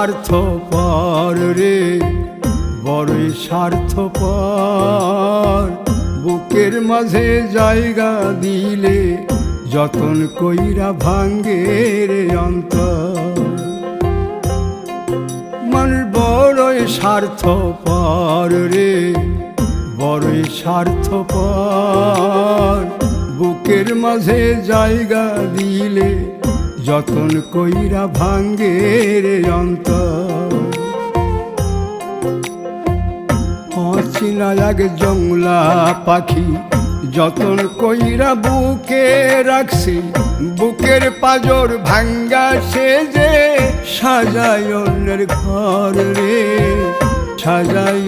স্বার্থপর রে, বড়ই স্বার্থপর। বুকের মাঝে জায়গা দিলে যতন কইরা ভাঙ্গে রে অন্তর। মানুষ বড়ই স্বার্থপর রে, বড়ই স্বার্থপর। বুকের মাঝে জায়গা দিলে যতন কইরা ভাঙ্গে রে অন্তর। অচিনা এক জংলা পাখি যতন কইরা বুকে রাখছি, বুকের পাজর ভাঙ্গা সে যে সাজায় অন্যের ঘর রে, সাজায়